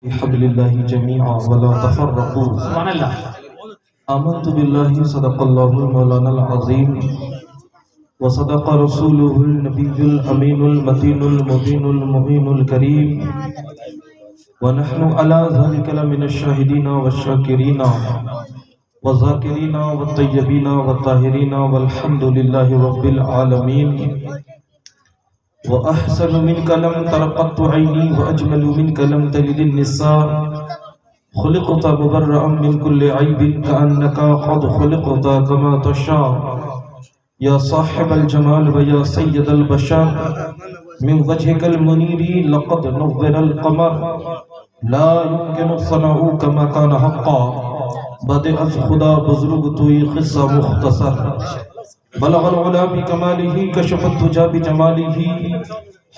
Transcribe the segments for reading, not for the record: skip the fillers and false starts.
بحبل الله جميعا ولا تفرقوا. سبحان اللہ. آمنت بالله صدق الله المولانا العظيم وصدق رسوله النبي الأمين المتين المبين المبين الكريم ونحن على ذلك لمن الشاهدين والشاكرين والذاكرين والطيبين والطاهرين والحمد لله رب العالمين. وأحسن منك لم ترقت عيني وأجمل منك لم تلد النساء خلقت مبرأ من كل عيب كأنك قد خلقت كما تشاء يا صاحب الجمال ويا سيد البشر من وجهك المنير لقد نور القمر لا يمكن الصنع كما كان حقا بدأ خدا بزرگ توی قصہ مختصر بلغ العلا بکماله کشف الدجى بجماله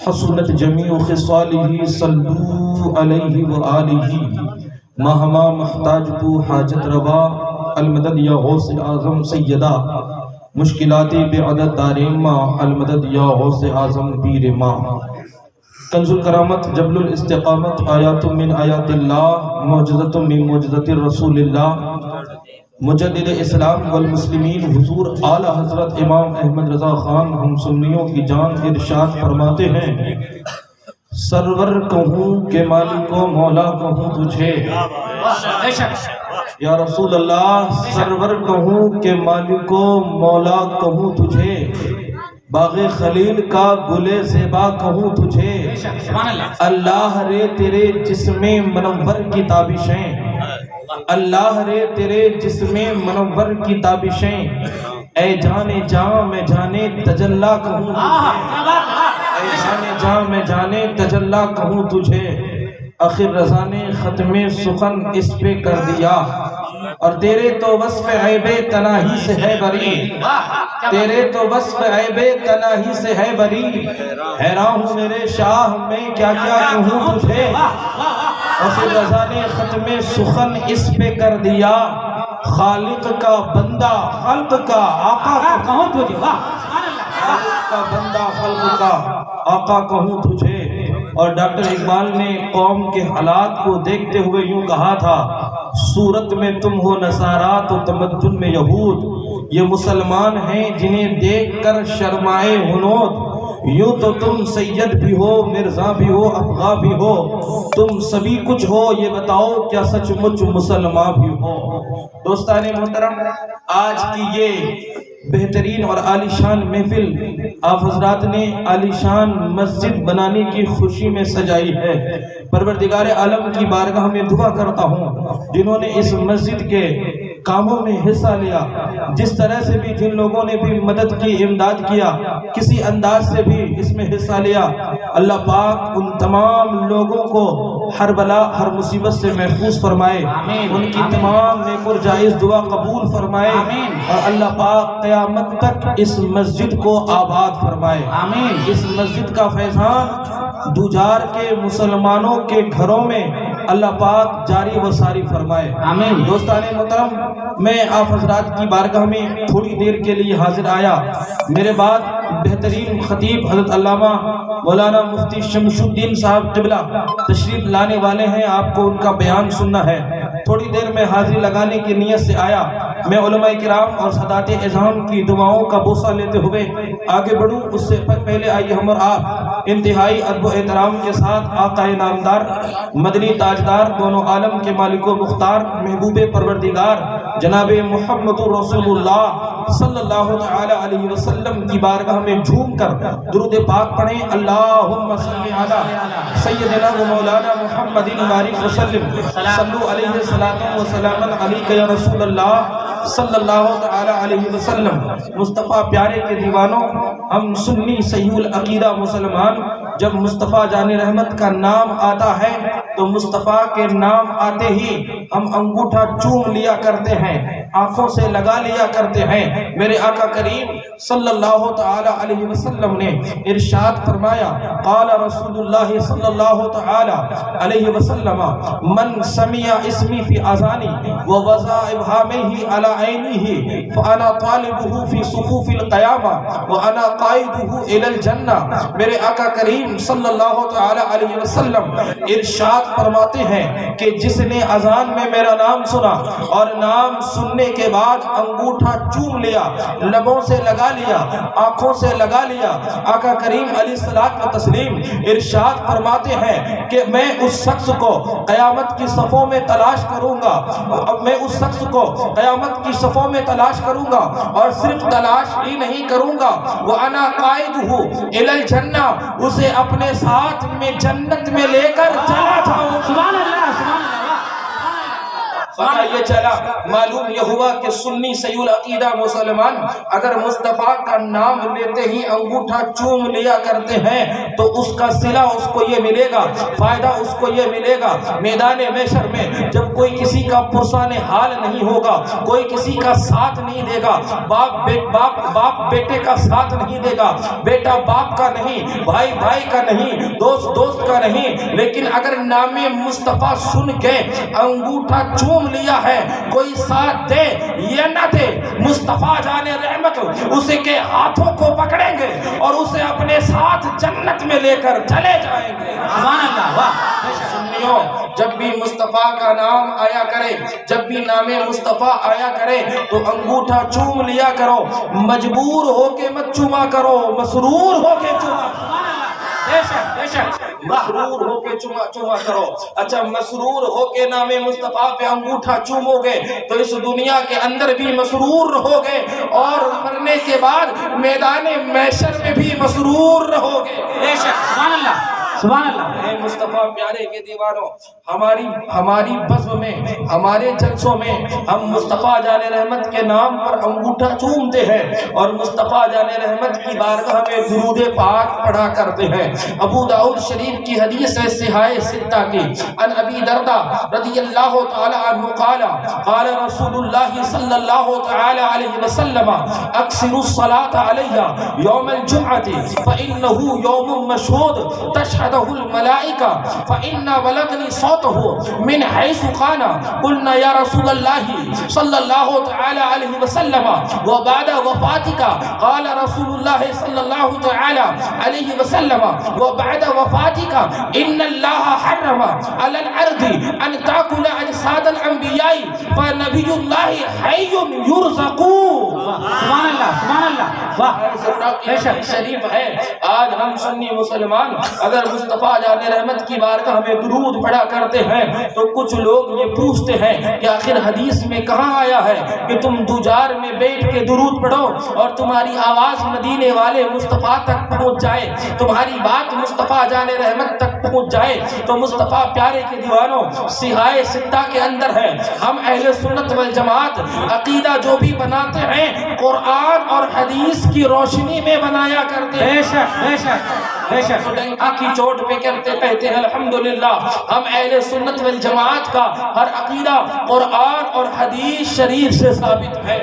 حسنت جميع خصاله صلوا علیہ وآلہ مہما محتاج تو حاجت روا المدد یا غوث اعظم سیدہ مشکلات بعدد دارین ماں المدد یا غوث اعظم پیر ماں. کنز الکرامت جبل الاستقامت آیات من آیات اللہ معجزت من معجزت رسول اللہ مجدد اسلام والمسلمین حضور اعلی حضرت امام احمد رضا خان ہم سنیوں کی جان ارشاد فرماتے ہیں سرور کہوں کہ مالک و مولا کہوں تجھے. یا رسول اللہ سرور کہوں کہ مالک و مولا کہوں تجھے باغ خلیل کا گل زیبا کہوں تجھے. اللہ رے تیرے جسم منور کی تابشیں اللہ رے تیرے جسم منور کی تابشیں اے جانے جاں میں جانے تجلا کہوں اے جانے جاں میں جانے تجلا کہوں تجھے. آخر رضا نے ختم سخن اس پہ کر دیا اور تیرے تو وصف عیب تناہی سے ہے بری تیرے تو وصف عیب تناہی سے ہے بری حیران ہوں میرے شاہ میں کیا کیا کہوں تجھے. آخر رضا نے ختم سخن اس پہ کر دیا خالق کا بندہ خلق کا آقا کہوں تجھے خالق کا بندہ خلق کا آقا کہوں تجھے. اور ڈاکٹر اقبال نے قوم کے حالات کو دیکھتے ہوئے یوں کہا تھا صورت میں تم ہو نصارا تو تمدن میں یہود یہ مسلمان ہیں جنہیں دیکھ کر شرمائے ہنود یوں تو تم سید بھی ہو مرزا بھی ہو افغا بھی ہو تم سبھی کچھ ہو یہ بتاؤ کیا سچ مچ مسلمان بھی ہو. دوستان محترم آج کی یہ بہترین اور عالی شان محفل آپ حضرات نے عالی شان مسجد بنانے کی خوشی میں سجائی ہے. پروردگار عالم کی بارگاہ میں دعا کرتا ہوں جنہوں نے اس مسجد کے کاموں میں حصہ لیا جس طرح سے بھی جن لوگوں نے بھی مدد کی امداد کیا کسی انداز سے بھی اس میں حصہ لیا اللہ پاک ان تمام لوگوں کو ہر بلا ہر مصیبت سے محفوظ فرمائے ان کی تمام نیک اور جائز دعا قبول فرمائے اور اللہ پاک قیامت تک اس مسجد کو آباد فرمائے. اس مسجد کا فیضان دوجار کے مسلمانوں کے گھروں میں اللہ پاک جاری و ساری فرمائے. دوستان محترم میں آپ حضرات کی بارگاہ میں تھوڑی دیر کے لیے حاضر آیا. میرے بعد بہترین خطیب حضرت علامہ مولانا مفتی شمس الدین صاحب قبلہ تشریف لانے والے ہیں. آپ کو ان کا بیان سننا ہے. تھوڑی دیر میں حاضری لگانے کی نیت سے آیا. میں علماء کرام اور سادات اعظام کی دعاؤں کا بوسہ لیتے ہوئے آگے بڑھوں اس سے پہلے آئیے ہم اور آپ انتہائی ادب و احترام کے ساتھ آقا نامدار مدنی تاجدار دونوں عالم کے مالک و مختار محبوب پروردگار جناب محمد رسول اللہ صلی اللہ تعالی علیہ وسلم کی بارگاہ میں جھوم کر درود پاک پڑھیں. اللہم صلی علی سیدنا و مولانا محمد وبارک وسلم صلو علیہ الصلوۃ والسلام علیک یا رسول اللہ صلی اللہ تعالی علیہ وسلم. مصطفیٰ پیارے کے دیوانوں ہم سنی صحیح العقیدہ مسلمان جب مصطفیٰ جان رحمت کا نام آتا ہے تو مصطفیٰ کے نام آتے ہی ہم انگوٹھا چوم لیا کرتے ہیں آنکھوں سے لگا لیا کرتے ہیں۔ میرے آقا کریم صلی اللہ تعالی علیہ وسلم نے ارشاد فرمایا، قال رسول اللہ صلی اللہ تعالی علیہ وسلم، من سمع اسمی فی اذانی ووضع ابہامہ علی عینہ فانا طالبہ فی صفوف القیامہ وانا قائدہ الی الجنہ۔ میرے آقا کریم صلی اللہ تعالی علیہ وسلم ارشاد فرماتے ہیں کہ جس نے اذان میں میرا نام سنا اور نام سننے کے بعد انگوٹھا چوم لیا، لبوں سے لگا لیا، آنکھوں سے لگا لیا، آقا کریم علیہ الصلوۃ والتسلیم ارشاد فرماتے ہیں کہ میں اس شخص کو قیامت کی صفوں میں تلاش کروں گا، میں اس شخص کو قیامت کی صفوں میں تلاش کروں گا، اور صرف تلاش ہی نہیں کروں گا، وَأَنَا قَائِدُهُ إِلَى الْجَنَّةِ، اسے اپنے ساتھ میں جنت میں لے کر چلا جاؤں۔ سبحان اللہ، سبحان اللہ۔ پتہ یہ چلا، معلوم یہ ہوا کہ سنی صحیح العقیدہ مسلمان اگر مصطفیٰ کا نام لیتے ہی انگوٹھا چوم لیا کرتے ہیں تو اس کا صلہ اس کو یہ ملے گا، فائدہ اس کو یہ ملے گا، میدان محشر میں جب کوئی کسی کا پرسان حال نہیں ہوگا، کوئی کسی کا ساتھ نہیں دے گا، باپ بیٹے کا ساتھ نہیں دے گا، بیٹا باپ کا نہیں، بھائی بھائی کا نہیں، دوست کا نہیں، لیکن اگر نام مصطفیٰ سن کے انگوٹھا چوم لیا ہے، کوئی ساتھ دے یا نہ دے، مصطفیٰ جان رحمت اسے کے ہاتھوں کو پکڑیں گے اور اسے اپنے ساتھ جنت میں لے کر چلے جائیں گے۔ سبحان اللہ۔ واہ سنیوں، جب بھی مصطفیٰ کا نام آیا کرے، جب بھی نام مصطفیٰ آیا کرے تو انگوٹھا چوم لیا کرو، مجبور ہو کے مت چوما کرو، مسرور ہو کے چوما کرو، بے شک مسرور ہو کے چوما کرو۔ اچھا مسرور ہو کے نام مصطفیٰ پہ انگوٹھا چومو گے تو اس دنیا کے اندر بھی مسرور رہو گے اور مرنے کے بعد میدان محشر میں بھی مسرور رہو گے۔ بے شک، سبحان اللہ، سبحان اللہ۔ اے مصطفیٰ پیارے کے دیوانوں، ہماری بزم میں، ہمارے جلسوں میں ہم مصطفیٰ جان رحمت کے نام پر انگوٹھا چومتے ہیں اور مصطفیٰ جان رحمت کی بارگاہ میں درود پاک پڑھا کرتے ہیں۔ ابو داؤد شریف کی حدیث ہے صحاح ستہ کی، ان ابی دردہ رضی اللہ تعالی عنہ قال قال رسول اللہ صلی اللہ تعالی علیہ وسلم اکثروا الصلاة علی یوم الجمعہ فإنه یوم مشہود تشہدہ الملائکہ فإن بلغنی صوتہ من حیث قال قلنا یا رسول اللہ صلی اللہ تعالی علیہ وسلم وبعد وفاتک قال رسول اللہ صلی اللہ تعالی علیہ وسلم وبعد وفاتک ان اللہ حرم علی الارض ان تاکل اجساد الانبیاء فنبی اللہ حی یرزق۔ سبحان اللہ، سبحان اللہ۔ شریف ہے آج ہم سنی مسلمان اگر مصطفیٰ جان رحمت کی بارگاہ میں درود پڑھا کرتے ہیں تو کچھ لوگ یہ پوچھتے ہیں کہ آخر حدیث میں کہاں آیا ہے کہ تم دوجار میں بیٹھ کے درود پڑھو اور تمہاری آواز مدینے والے مصطفیٰ تک پہنچ جائے، تمہاری بات مصطفیٰ جان رحمت تک پہنچ جائے۔ تو مصطفیٰ پیارے کے دیوانوں صحاح ستہ کے اندر ہے، ہم اہل سنت والجماعت عقیدہ جو بھی بناتے ہیں قرآن اور حدیث کی روشنی میں بنایا کرتے ہیں۔ بے شک، بے شک، بے شک۔ ڈنکا کی چوٹ پہ کہتے ہیں الحمدللہ ہم اہل سنت والجماعت کا ہر عقیدہ قرآن اور حدیث شریف سے ثابت ہے۔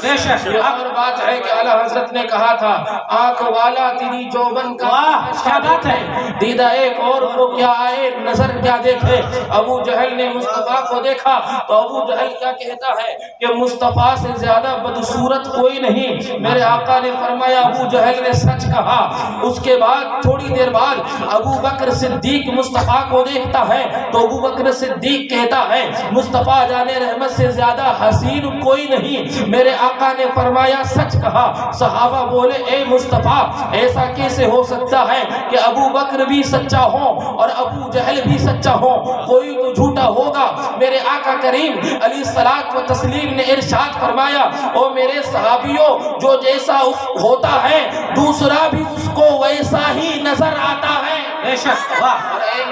بے شک۔ یہ اور بات ہے کہ اعلیٰ حضرت نے کہا تھا آنکھ والا تیری جوبن کا کیا بات ہے، دیدہ ایک اور کو کیا آئے، نظر کیا دیکھے۔ ابو جہل نے مصطفیٰ کو دیکھا تو ابو جہل کیا کہتا ہے کہ مصطفیٰ سے زیادہ بدصورت کوئی نہیں۔ میرے آقا نے فرمایا ابو جہل نے سچ کہا۔ اس کے بعد تھوڑی دیر بعد ابو بکر صدیق مصطفیٰ کو دیکھتا ہے تو ابو بکر صدیق کہتا ہے مصطفیٰ جان رحمت سے زیادہ حسین کوئی نہیں۔ میرے آقا نے فرمایا سچ کہا۔ صحابہ بولے اے مصطفیٰ ایسا کیسے ہو سکتا ہے کہ ابو بکر بھی سچا ہو اور ابو جہل بھی سچا ہو، کوئی تو جھوٹا ہوگا۔ میرے آقا کریم علیہ الصلوۃ والتسلیم نے ارشاد فرمایا او میرے صحابیوں جو جیسا ہوتا ہے دوسرا بھی اس کو ویسا ہی نظر آتا ہے۔ بے شک۔ اور اے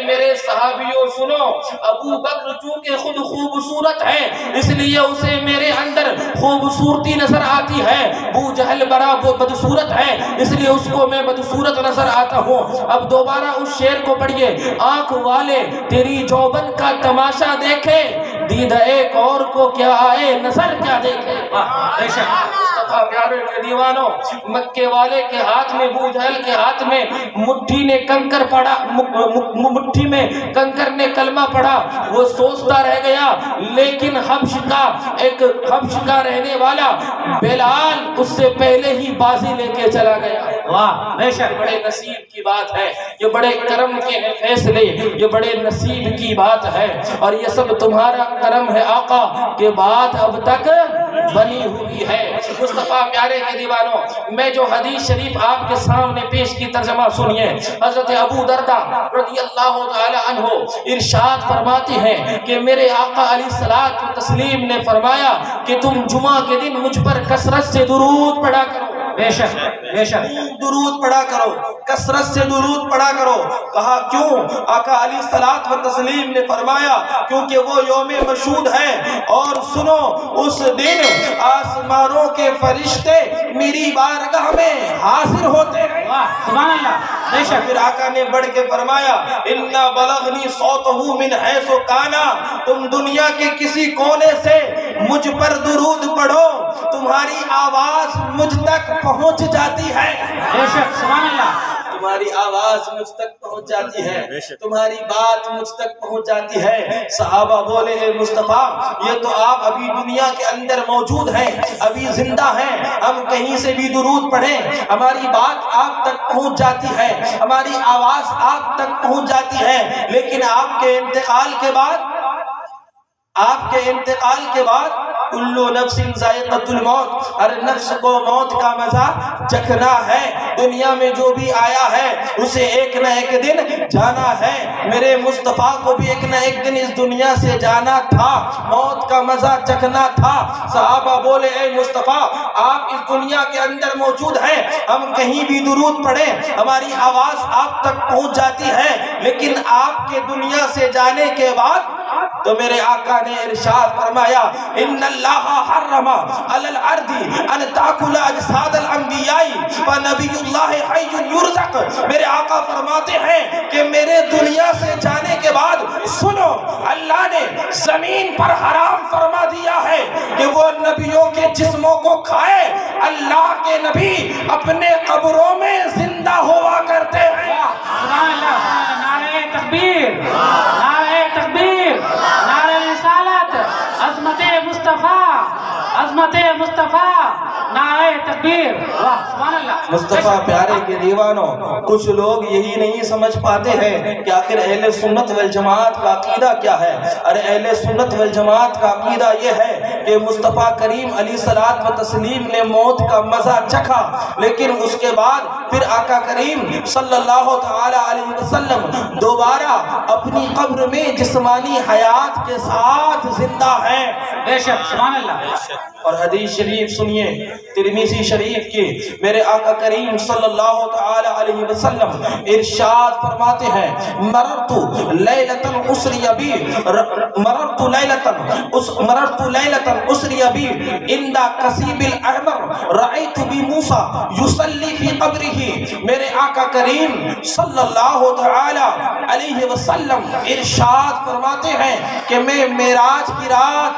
میرے صحابیوں سنو، ابو بکر چونکہ خود خوبصورت ہے اس لیے اسے میرے اندر خوبصورتی نظر آتی ہے، ابو جہل بڑا بدصورت ہے اس لیے اس کو میں بدصورت نظر آتا ہوں۔ اب دوبارہ اس شعر کو پڑھیے، آنکھ والے تیری جوبن کا تماشا دیکھے، دید ایک اور کو کیا آئے نظر کیا دیکھے۔ مصطفیٰ پیارے کے دیوانوں، مکے والے کے ہاتھ میں، ابو جہل کے ہاتھ میں مٹھی نے کنکر پڑا، مٹھی میں کنکر نے کلمہ پڑھا، وہ سوچتا رہ گیا، لیکن حبش کا رہنے والا بلال اس سے پہلے ہی بازی لے کے چلا گیا۔ واہ، بے شک بڑے نصیب کی بات ہے، یہ بڑے کرم کے فیصلے، یہ بڑے نصیب کی بات ہے، اور یہ سب تمہارا کرم ہے آقا کہ بات اب تک بنی ہوئی ہے۔ مصطفیٰ پیارے کے دیوانوں، میں جو حدیث شریف آپ کے سامنے پیش کی ترجمہ سنیے۔ حضرت ابو دردہ رضی اللہ تعالی عنہ ارشاد فرماتے ہیں کہ میرے آقا علیہ الصلوۃ والتسلیم نے فرمایا کہ تم جمعہ کے دن مجھ پر کثرت سے درود پڑھا کرو۔ بے شک بے شک درود پڑھا کرو، کثرت سے درود پڑھا کرو۔ کہا کیوں؟ آقا علیہ الصلوۃ والتسلیم نے فرمایا کیونکہ وہ یوم مشہود ہے، اور سنو اس دن آسمانوں کے فرشتے میری بارگاہ میں حاضر ہوتے ہیں۔ سبحان اللہ، بے شک۔ پھر آقا نے بڑھ کے فرمایا اِنَّا بَلَغْنِي صَوْتُهُ مِنْ حَيْثُ كَانَ، تم دنیا کے کسی کونے سے مجھ پر درود پڑھو، تمہاری آواز مجھ تک پہنچ جاتی ہے۔ بے شک، سبحان اللہ، تمہاری آواز مجھ تک پہنچ جاتی ہے، تمہاری بات مجھ تک پہنچ جاتی ہے۔ صحابہ بولے اے مصطفیٰ، یہ تو آپ ابھی دنیا کے اندر موجود ہیں، ابھی زندہ ہیں، ہم کہیں سے بھی درود پڑھیں ہماری بات آپ تک پہنچ جاتی ہے، ہماری آواز آپ تک پہنچ جاتی ہے، لیکن آپ کے انتقال کے بعد کلو نفس ذائقۃ الموت، ہر نفس کو موت کا مزہ چکھنا ہے۔ دنیا میں جو بھی آیا ہے اسے ایک نہ ایک دن جانا ہے، میرے مصطفیٰ کو بھی ایک نہ ایک دن اس دنیا سے جانا تھا، موت کا مزہ چکھنا تھا۔ صحابہ بولے اے مصطفیٰ، آپ اس دنیا کے اندر موجود ہیں، ہم کہیں بھی درود پڑھیں ہماری آواز آپ تک پہنچ جاتی ہے، لیکن آپ کے دنیا سے جانے کے بعد تو میرے آقا نے ارشاد فرمایا ان اللہ حرم علی الارض ان تاکل اجساد الانبیاء فنبی اللہ حی یرزق۔ میرے آقا فرماتے ہیں کہ میرے دنیا سے جانے کے بعد سنو، اللہ نے زمین پر حرام فرما دیا ہے کہ وہ نبیوں کے جسموں کو کھائے۔ اللہ کے نبی اپنے قبروں میں زندہ ہوا کرتے ہیں۔ سبحان اللہ، نعرہ تکبیر، نعرہ تکبیر، نعرہ رسالت، عظمت مصطفیٰ، عظمت مصطفیٰ، نعرہ تکبیر، واہ سبحان اللہ۔ مصطفیٰ پیارے کے دیوانوں، کچھ لوگ یہی نہیں سمجھ پاتے ہیں کہ آخر اہل سنت والجماعت کا عقیدہ کیا ہے۔ ارے اہل سنت والجماعت کا عقیدہ یہ ہے کہ مصطفیٰ کریم علیہ الصلوۃ والتسلیم نے موت کا مزہ چکھا، لیکن اس کے بعد پھر آقا کریم صلی اللہ تعالی علیہ وسلم دوبارہ اپنی قبر میں جسمانی حیات کے ساتھ زندہ ہیں۔ بے شک، سبحان اللہ۔ اور حدیث شریف سنیے ترمذی شریف کی، میرے آقا کریم صلی اللہ تعالی علیہ وسلم ارشاد فرماتے ہیں مررت لیلۃ اسری بی عند کثیب الاحمر رأیت بموسیٰ یصلی فی قبرہ۔ میرے آقا کریم صلی اللہ تعالی علیہ وسلم ارشاد فرماتے ہیں کہ میں معراج کی رات،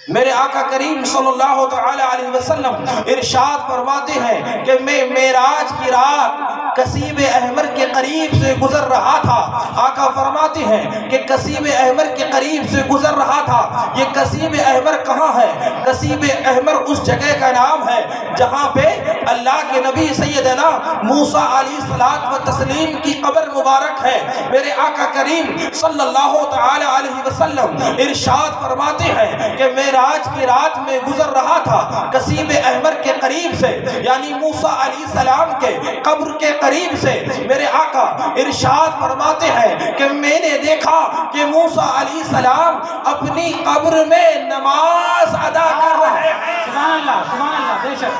میرے آقا کریم صلی اللہ تعالی علیہ وسلم ارشاد فرماتے ہیں کہ میں معراج کی رات کثیب احمر کے قریب سے گزر رہا تھا۔ آقا فرماتے ہیں کہ کثیب احمر کے قریب سے گزر رہا تھا۔ یہ کثیب احمر کہاں ہے؟ کثیب احمر اس جگہ کا نام ہے جہاں پہ اللہ کے نبی سیدنا موسیٰ علیہ الصلوۃ والتسلیم کی قبر مبارک ہے۔ میرے آقا کریم صلی اللہ تعالی علیہ وسلم ارشاد فرماتے ہیں کہ معراج کی رات میں گزر رہا تھا کثیب احمر کے قریب سے، یعنی موسیٰ علیہ السلام کے قبر کے قریب سے۔ میرے آقا ارشاد فرماتے ہیں کہ میں نے دیکھا کہ موسیٰ علیہ السلام اپنی قبر میں نماز ادا کر رہے ہیں۔ سبحان اللہ، سبحان اللہ، بے شک،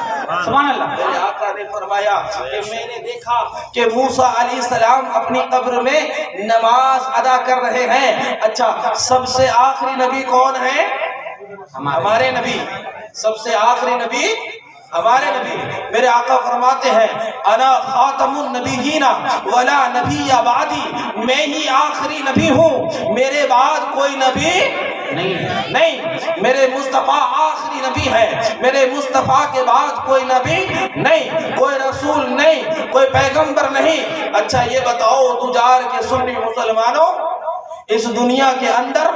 سبحان اللہ۔ میرے آقا نے فرمایا کہ میں نے دیکھا کہ موسیٰ علیہ السلام اپنی قبر میں نماز ادا کر رہے ہیں۔ اچھا، سب سے آخری نبی کون ہے؟ ہمارے نبی۔ سب سے آخری نبی ہمارے نبی میرے آقا فرماتے ہیں انا خاتم النبیین ولا نبی بعدی، میں ہی آخری نبی ہوں، میرے بعد کوئی نبی نہیں، میرے مصطفیٰ آخری نبی ہے، میرے مصطفیٰ کے بعد کوئی نبی نہیں، کوئی رسول نہیں، کوئی پیغمبر نہیں۔ اچھا یہ بتاؤ تجار کے سنی مسلمانوں، اس دنیا کے اندر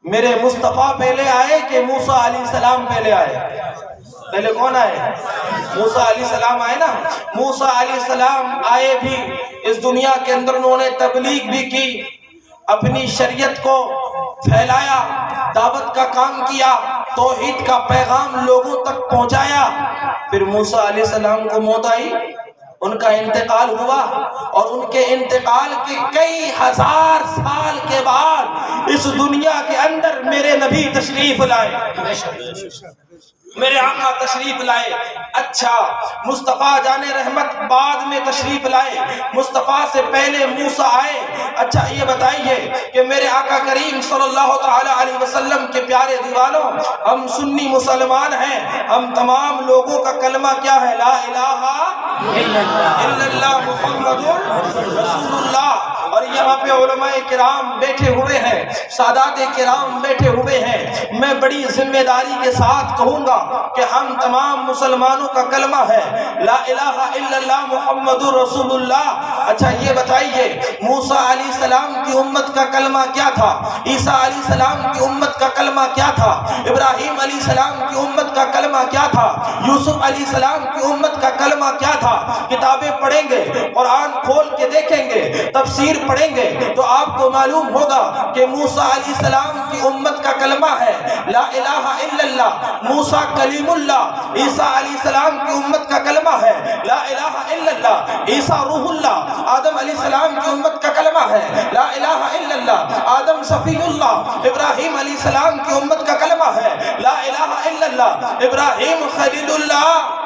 میرے مصطفیٰ پہلے آئے کہ موسیٰ علیہ السلام پہلے آئے؟ پہلے کون آئے؟ موسیٰ علیہ السلام آئے نا۔ موسیٰ علیہ السلام آئے بھی اس دنیا کے اندر، انہوں نے تبلیغ بھی کی، اپنی شریعت کو پھیلایا، دعوت کا کام کیا، توحید کا پیغام لوگوں تک پہنچایا۔ پھر موسیٰ علیہ السلام کو موت آئی، ان کا انتقال ہوا، اور ان کے انتقال کے کئی ہزار سال کے بعد اس دنیا کے اندر میرے نبی تشریف لائے، میرے آقا تشریف لائے۔ اچھا مصطفیٰ جان رحمت بعد میں تشریف لائے، مصطفیٰ سے پہلے موسیٰ آئے۔ اچھا یہ بتائیے کہ میرے آقا کریم صلی اللہ تعالی علیہ وسلم کے پیارے دیوانوں، ہم سنی مسلمان ہیں، ہم تمام لوگوں کا کلمہ کیا ہے؟ لا الہ الا اللہ محمد رسول اللہ۔ اور یہاں پہ علماء کرام بیٹھے ہوئے ہیں، سادات کرام بیٹھے ہوئے ہیں، میں بڑی ذمہ داری کے ساتھ کہوں گا کہ ہم تمام مسلمانوں کا کلمہ ہے لا الہ الا اللہ محمد رسول اللہ۔ اچھا یہ بتائیے موسیٰ علیہ السلام کی امت کا کلمہ کیا تھا؟ عیسیٰ علیہ السلام کی امت کا کلمہ کیا تھا؟ ابراہیم علیہ السلام کی امت کا کلمہ کیا تھا؟ یوسف علیہ السلام کی امت کا کلمہ کیا تھا؟ کتابیں پڑھیں گے، قرآن کھول کے دیکھیں گے، تفسیر پڑھیں گے تو آپ کو معلوم ہوگا کہ موسیٰ علیہ السلام کی امت کا کلمہ ہے لا الہ الا اللہ، موسیٰ کلیم اللہ۔ عیسیٰ علیہ السلام کی امت کا کلمہ ہے لا الہ الا اللہ، عیسیٰ روح اللہ۔ آدم علیہ السلام کی امت کا کلمہ ہے لا الہ الا اللہ، آدم صفی اللہ۔ ابراہیم علیہ السلام کی امت کا کلمہ ہے لا الہ الا اللہ، ابراہیم خلیل اللہ۔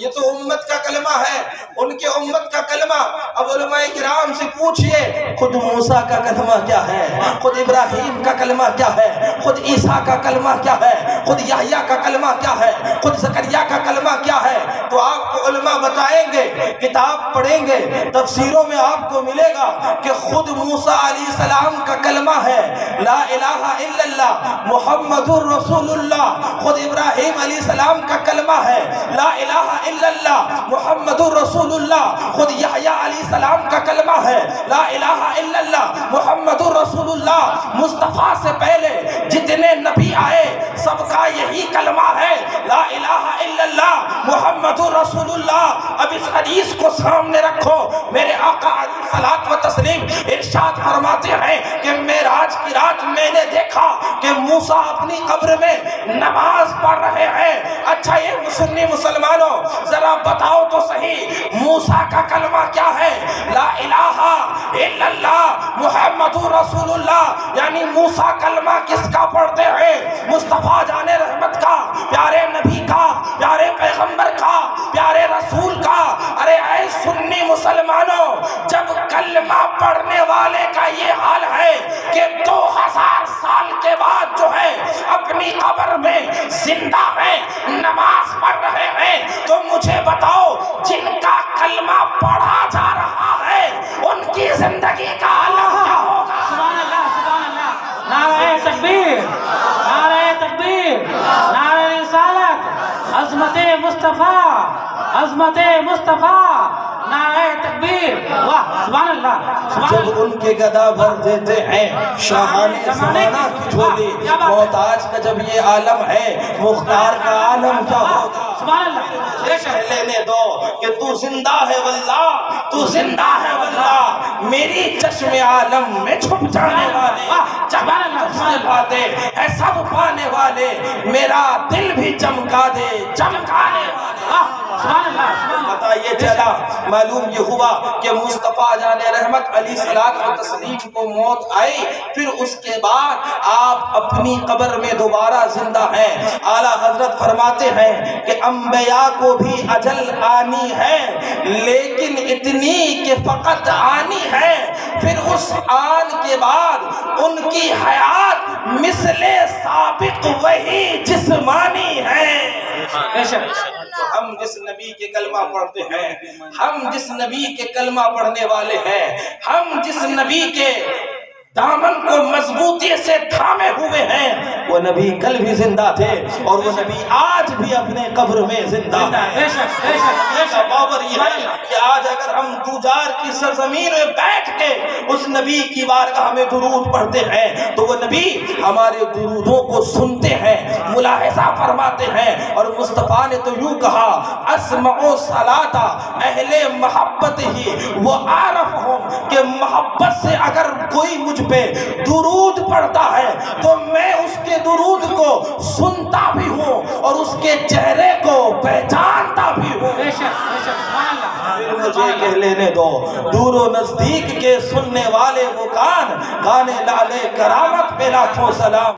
یہ تو امت کا کلمہ ہے، ان کے امت کا کلمہ۔ اب علماء کرام سے پوچھئے خود موسیٰ کا کلمہ کیا ہے، خود ابراہیم کا کلمہ کیا ہے، خود عیسیٰ کا کلمہ کیا ہے، خود یحییٰ کا کلمہ کیا ہے، خود زکریا کا کلمہ کیا ہے؟ تو آپ کو علماء بتائیں گے، کتاب پڑھیں گے، تفسیروں میں آپ کو ملے گا کہ خود موسیٰ علیہ السلام کا کلمہ ہے لا الہ الا اللہ محمد رسول اللہ۔ خود ابراہیم علیہ السلام کا کلمہ ہے لا الہ الا اللہ محمد رسول اللہ۔ خود یحییٰ علیہ السلام کا کلمہ ہے لا الہ الا اللہ محمد رسول اللہ۔ مصطفیٰ سے پہلے جتنے نبی آئے سب کا یہی کلمہ ہے لا الہ الا اللہ محمد رسول اللہ۔ اب اس حدیث کو سامنے رکھو، میرے آقا علیہ الصلوۃ والتسلیم ارشاد فرماتے ہیں کہ معراج کی رات میں نے دیکھا کہ موسیٰ اپنی قبر میں نماز پڑھ رہے ہیں۔ اچھا یہ سنی مسلمانوں ذرا بتاؤ تو صحیح موسیٰ کا کلمہ کیا ہے؟ لا الہ الا اللہ محمد رسول اللہ۔ یعنی موسیٰ کلمہ کس کا پڑھتے ہیں؟ مصطفیٰ جان رحمت کا، پیارے نبی کا، پیارے پیغمبر کا، پیارے رسول کا۔ ارے اے سنی مسلمانوں، جب کلمہ پڑھنے والے کا یہ حال ہے کہ 2000 سال کے بعد جو ہے اپنی قبر میں زندہ ہے، نماز پڑھ رہے ہیں، تو مجھے بتاؤ جن کا کلمہ پڑھا جا رہا ہے ان کی زندگی کا عالم کیا ہوگا؟ سبحان اللہ، سبحان اللہ، نعرہ تکبیر، نعرہ تکبیر، نعرہ رسالت، عظمت مصطفیٰ، عظمت مصطفیٰ، نعرہ تکبیر، واہ سبحان اللہ، سبحان اللہ۔ جب ان کے گدا بھر دیتے ہیں شاہان زمانہ کی جھولی، محتاج کا جب یہ عالم ہے مختار کا عالم کیا ہوگا؟ سبحان اللہ۔ لینے دو کہ تو زندہ ہے واللہ، تو زندہ ہے واللہ، میری چشم عالم میں چھپ جانے والے سبحان اللہ، سے پاتے ہے سب پانے والے، میرا دل بھی چمکا دے چمکانے والے۔ سبحان اللہ، سبحان اللہ۔ پتہ یہ چلا، معلوم یہ ہوا کہ مصطفیٰ جان رحمت علیہ الصلوۃ والتسلیم کو موت آئی، پھر اس کے بعد آپ اپنی قبر میں دوبارہ زندہ ہیں۔ اعلیٰ حضرت فرماتے ہیں کہ انبیاء کو بھی اجل آنی ہے لیکن اتنی کہ فقط آنی ہے، پھر اس آن کے بعد ان کی حیات مثل سابق وہی جسمانی ہے۔ بے شک ہم جس نبی کے کلمہ پڑھتے ہیں، ہم جس نبی کے کلمہ پڑھنے والے ہیں، ہم جس نبی کے دامن کو مضبوطی سے تھامے ہوئے ہیں، وہ نبی کل بھی زندہ تھے اور وہ نبی آج بھی اپنے قبر میں زندہ ہے۔ بے شک بے شک بے شک باور یہ ہے کہ آج اگر ہم دوجار کی سرزمین میں بیٹھ کے اس نبی کی بارگاہ میں درود پڑھتے ہیں تو وہ نبی ہمارے درودوں کو سنتے ہیں، ملاحظہ فرماتے ہیں، اور مصطفیٰ نے تو یوں کہا اسمع صلاۃ اہل محبت ہی وہ عارف ہوں، کہ محبت سے اگر کوئی مجھ پہ درود پڑھتا ہے تو میں اس کے درود کو سنتا بھی ہوں اور اس کے چہرے کو پہچانتا بھی ہوں۔ بے شک سبحان اللہ۔ پھر مجھے کہہ لینے دو، دور و نزدیک کے سننے والے وہ کان، گانے لالے کرامت پہ لاکھوں سلام۔